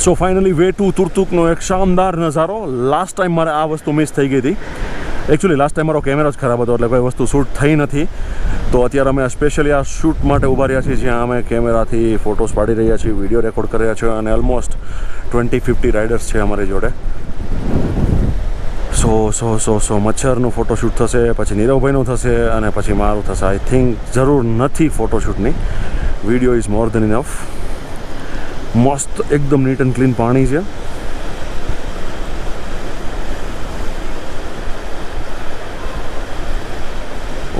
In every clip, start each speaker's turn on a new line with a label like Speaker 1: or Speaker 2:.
Speaker 1: So finally way to તુર્તુકનો એક શાનદાર નજારો. લાસ્ટ ટાઈમ મારે આ વસ્તુ મિસ થઈ ગઈ હતી. એકચ્યુઅલી લાસ્ટ ટાઈમ મારો કેમેરો જ ખરાબ હતો એટલે કોઈ વસ્તુ શૂટ થઈ નથી. તો અત્યારે અમે સ્પેશિયલી આ શૂટ માટે ઊભા રહ્યા છીએ, જ્યાં અમે કેમેરાથી ફોટોસ પાડી રહ્યા છીએ, વિડીયો રેકોર્ડ કરી રહ્યા છીએ અને ઓલમોસ્ટ 20-50 રાઇડર્સ છે અમારી જોડે. સો મચ્છરનું ફોટોશૂટ થશે, પછી નીરવભાઈનું થશે અને પછી મારું થશે. આઈ થિંક જરૂર નથી ફોટોશૂટની. Video is more than enough. મસ્ત એકદમ નીટ એન્ડ ક્લીન પાણી છે.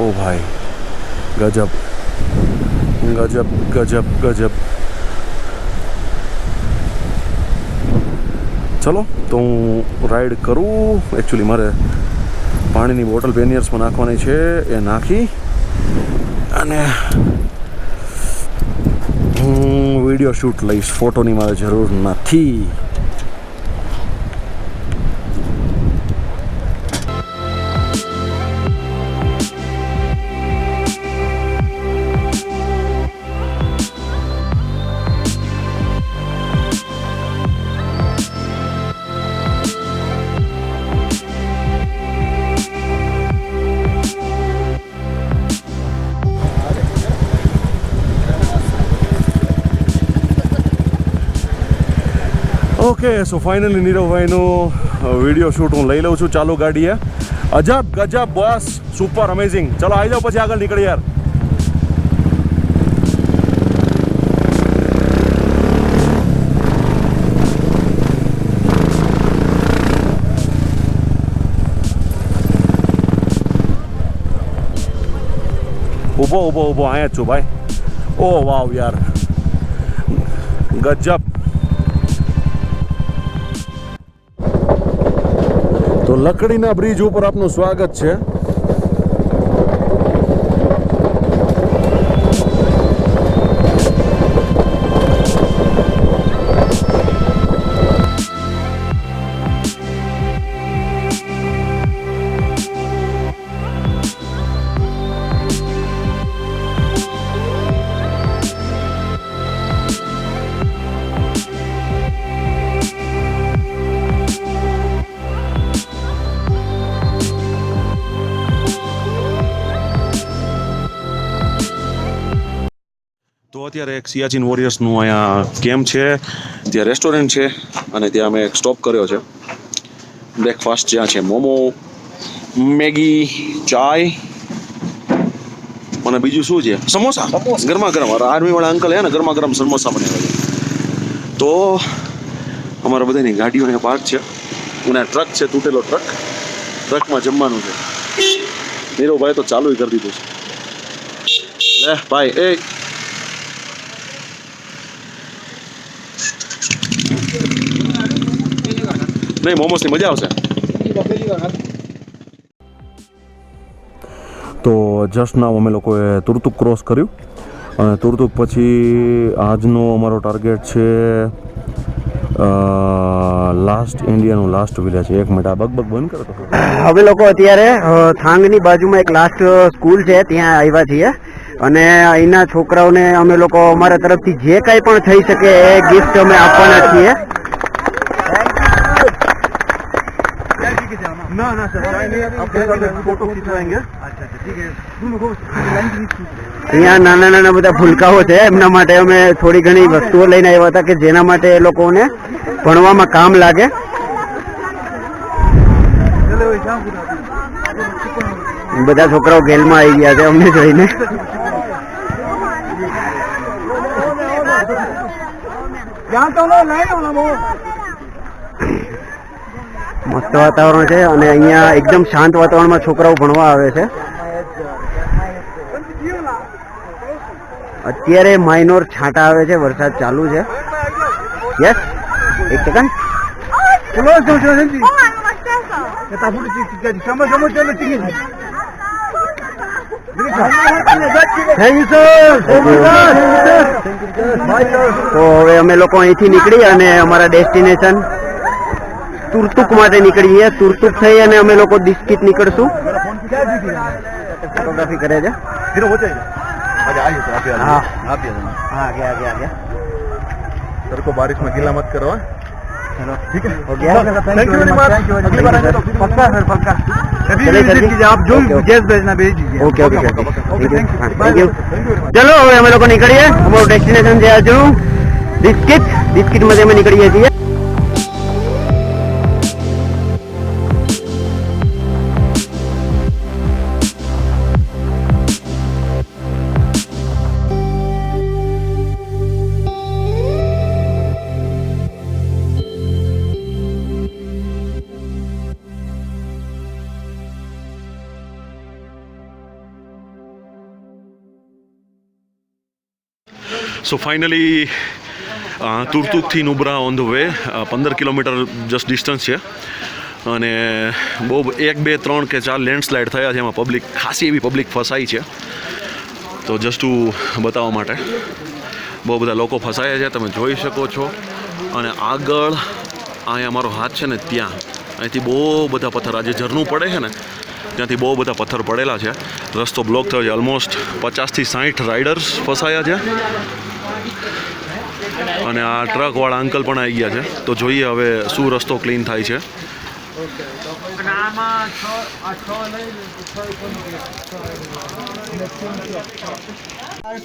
Speaker 1: ઓ ભાઈ ગજબ ગજબ ગજબ ગજબ. ચલો તો હું રાઈડ કરું. એકચ્યુઅલી મારે પાણીની બોટલ પેનિયર્સમાં નાખવાની છે, એ નાખી અને હું વિડીયો શૂટ લઈશ. ફોટોની મારે જરૂર નથી. ઓકે, સો ફાઇનલી નીરવભાઈનું વિડીયો શૂટ હું લઈ લઉં છું ચાલુ ગાડીએ. અજબ ગજબ બસ, સુપર અમેઝિંગ. ચલો આવી જાઓ, પછી આગળ નીકળી યાર. ઊભો અહીંયા જ છું ભાઈ. ઓ વાવ યાર, ગજબ. તો લકડીના બ્રિજ ઉપર આપનું સ્વાગત છે. તો અત્યારે એક સિયાચીન વોરિયર્સનું અહીંયા કેમ્પ છે, ત્યાં રેસ્ટોરન્ટ છે અને ત્યાં અમે એક સ્ટોપ કર્યો છે. બ્રેકફાસ્ટ જ્યાં છે, મોમો, મેગી, ચાય અને બીજું શું છે, સમોસા ગરમા ગરમ. આર્મીવાળા અંકલ હે ને ગરમા ગરમ સમોસા બનાવ્યા છે. તો અમારા બધાની ગાડીઓ અહીંયા પાર્ક છે અને ટ્રક છે, તૂટેલો ટ્રક. ટ્રકમાં જમવાનું છે. નીરવભાઈ તો ચાલુ કરી દીધું છે. લે ભાઈ, એ નહીં, મોમોસની મજા આવશે. તો જસ્ટ નાવ અમે લોકોએ તુર્તુક ક્રોસ કર્યું અને તુર્તુક પછી આજનો અમારો ટાર્ગેટ છે લાસ્ટ ઇન્ડિયાનું લાસ્ટ વિલેજ. એક મિનિટ, આ બગબગ બંધ કરો.
Speaker 2: અમે લોકો અત્યારે થાંગની બાજુમાં એક લાસ્ટ સ્કૂલ છે, ત્યાં આવ્યા છીએ અને અહીંના છોકરાઓને અમે લોકો અમારા તરફથી જે કાંઈ પણ થઈ શકે એ ગિફ્ટ અમે આપવાના છીએ. ना ना सर, फोटो खिंचवाएंगे. અહીંયા નાના નાના બધા ફૂલકાઓ છે, એમના માટે અમે થોડી ઘણી વસ્તુઓ લઈને આવ્યા હતા કે જેના માટે એ લોકોને ભણવામાં કામ લાગે. બધા છોકરાઓ ગેલમાં આવી ગયા છે અમને જોઈને. મસ્ત વાતાવરણ છે અને અહીંયા એકદમ શાંત વાતાવરણમાં છોકરાઓ ભણવા આવે છે. અત્યારે માઇનોર છાંટા આવે છે, વરસાદ ચાલુ છે. યસ, એક સેકન્ડ. તો હવે અમે લોકો અહીંથી નીકળી અને અમારા ડેસ્ટિનેશન तुर्तुक माटे निकळीए. तुर्तुक थई अने अमे लोको डिस्किट निकळशुं. फोटोग्राफी करे छे. हाँ गया. सर को बारिश में गीला मत करो. चलो
Speaker 3: ठीक है,
Speaker 2: हो गया।
Speaker 3: Thank you very much. अगली बार आएंगे तो
Speaker 2: पक्का सर पक्का।
Speaker 3: कभी
Speaker 2: चलिए
Speaker 3: भी
Speaker 2: सर
Speaker 3: विजिट
Speaker 2: जी।
Speaker 3: कीजिए, आप जो
Speaker 2: ओके, ओके।
Speaker 3: गैस भेजना भेज दीजिए।
Speaker 2: Okay okay sir ji,
Speaker 3: okay,
Speaker 2: thank you,
Speaker 3: thank you.
Speaker 2: Thank you. चलो હવે અમે લોકો નીકળીએ, અમારું ડેસ્ટિનેશન છે હજુ બિસ્કિટ मध्ये અમે નીકળીએ છીએ.
Speaker 1: સો ફાઇનલી તુર્તુકથી Nubra on the way 15 kilometre just distance છે અને બહુ 1 2 3 કે 4 લેન્ડસ્લાઇડ થયા છે, એમાં પબ્લિક ખાસી એવી પબ્લિક ફસાઈ છે. તો જસ્ટ ટુ બતાવવા માટે બહુ બધા લોકો ફસાયા છે, તમે જોઈ શકો છો. અને આગળ અહીંયા મારો હાથ છે ને ત્યાં અહીંથી બહુ બધા પથ્થર, આ જે ઝરણું પડે છે ને ત્યાંથી બહુ બધા પથ્થર પડેલા છે. રસ્તો બ્લોક થયો છે, ઓલમોસ્ટ 50 થી 60 રાઇડર્સ ફસાયા છે. અને આ ટ્રકવાળા અંકલ પણ આવી ગયા છે. તો જોઈએ હવે શું રસ્તો ક્લીન થાય છે.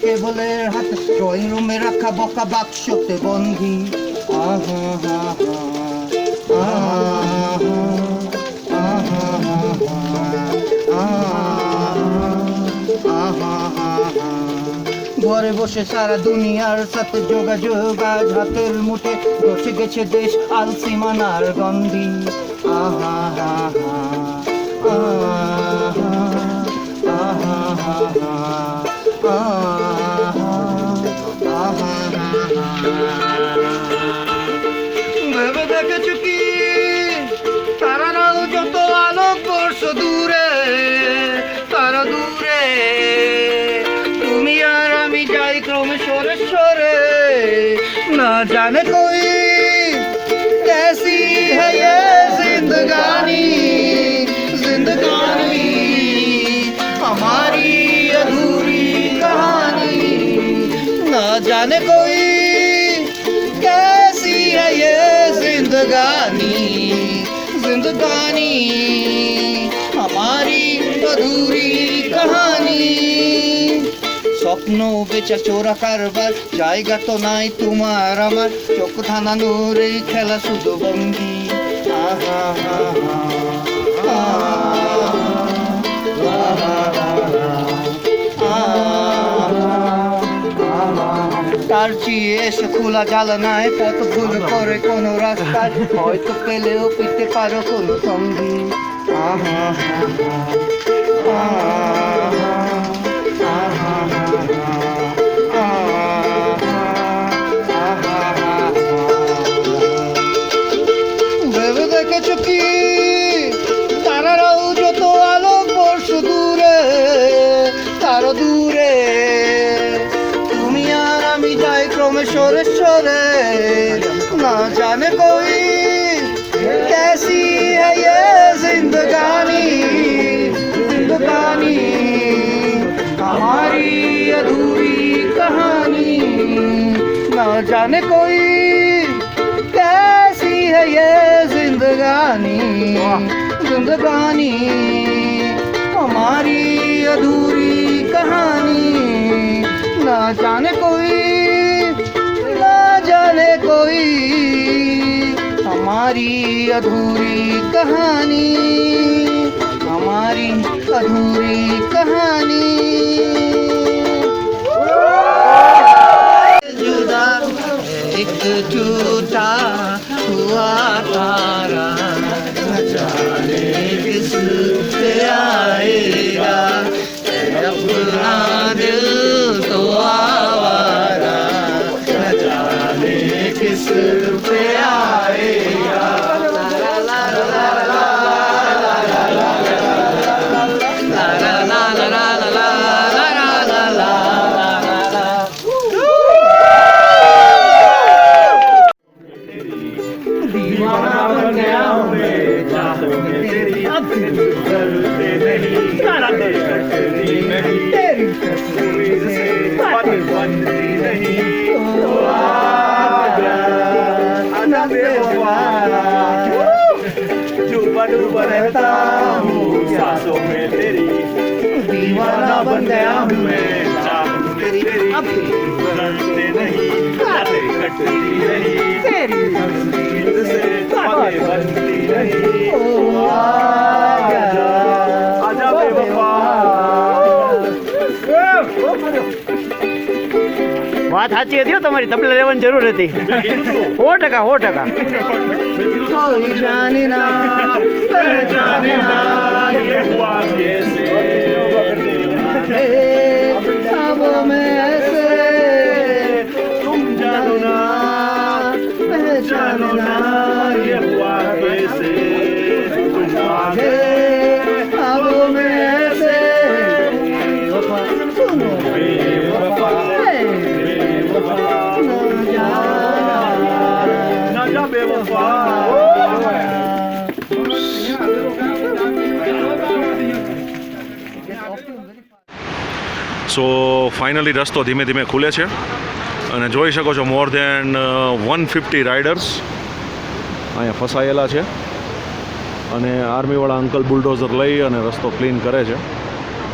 Speaker 4: কেবলের হাত ড্রয়িং রুমে রাখা বকা বাক্সতে বন্দি ঘরে বসে সারা দুনিয়ার সাথে যোগাযোগ আজ হাতের মুঠে বসে গেছে দেশ আলসিমানার গন্ধি আহা হা হা ভেবে দেখেছো কি তারারাও যত আলোক বর্ষ দূরে তারা দূরে তুমি আর আমি যাই ক্রমে সরে সরে না জানে কোই कैसी है ये जिंदगानी जिंदगानी हमारी अधूरी कहानी ना जाने कोई कैसी है ये जिंदगानी जिंदगानी हमारी अधूरी कहानी স্বপ্ন বেচা চোরা কারবার জায়গা তো নাই তোমার আমার চোখ ধানানোর এই খেলা শুধু বন্দি আহা হা তার চেয়ে এসে খোলা জানালায় পথ ভুল করে কোনো রাস্তায় হয়তো পেলেও পেতে পারো কোনো সঙ্গী আহা ভেবে দেখেছো কি তারারাও যত আলোক বর্ষ দূরে তারা দূরে তুমি আর আমি যাই ক্রমে সরে সরে না জানে কোই कैसी है ये जिंदगानी जिंदगानी हमारी अधूरी कहानी ना जाने कोई कैसी है ये जिंदगानी जिंदगानी हमारी अधूरी कहानी ना जाने कोई हमारी अधूरी कहानी हमारी अधूरी कहानी जुदा एक टूटा हुआ तारा न जाने किस पे आएगा अपना दिल तो आवारा न जाने किस पे आएगा
Speaker 1: बनते नहीं, बातें कटती नहीं, तेरी तस्वीर से बातें बनती नहीं, ओ आजा आजा बेवफा।
Speaker 2: વાત સાચી હતી હો તમારી, તબલા લેવાની જરૂર હતી 100%.
Speaker 4: कोई जाने ना पहचाने ना
Speaker 1: ये हुआ कैसे,
Speaker 4: ख्वाबों में ऐसे
Speaker 1: तुम जानो ना
Speaker 4: पहचानो ना
Speaker 1: ये हुआ कैसे, तुम आगे
Speaker 4: ख्वाबों में ऐसे सुनो
Speaker 1: बेवफा ना जा बेवफा। સો ફાઇનલી રસ્તો ધીમે ધીમે ખુલે છે અને જોઈ શકો છો મોર દેન 150 રાઇડર્સ અહીંયા ફસાયેલા છે અને આર્મીવાળા અંકલ બુલડોઝર લઈ અને રસ્તો ક્લીન કરે છે.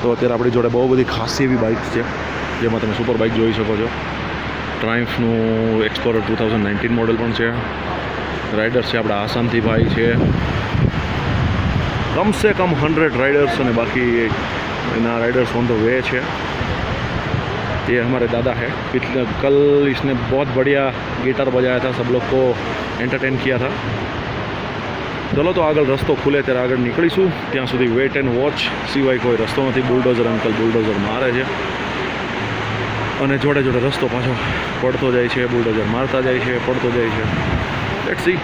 Speaker 1: તો અત્યારે આપણી જોડે બહુ બધી ખાસી એવી બાઇક્સ છે જેમાં તમે સુપર બાઇક જોઈ શકો છો. ટ્રાયમ્ફનું એક્સપ્લોરર 2019 મોડલ પણ છે. રાઇડર્સ છે આપણા આસામથી ભાઈ છે, कम से कम 100 राइडर्स અને બાકી ना राइडर्स ऑन द वे है. ये हमारे दादा है, कल इसने बहुत बढ़िया गिटार बजाया था, सब लोग को एंटरटेन किया था. चलो तो आगळ रस्तो खुले त्यारे आगळ निकळीशुं, त्यां सुधी वेट एंड वॉच सिवाय कोई रस्तो नथी. बुलडोजर अंकल बुलडोजर मारे छे અને જોડે જોડે રસ્તો પાછો પડતો જાય છે, બુલડોઝર મારતા જાય છે, પડતો જાય છે. Let's see.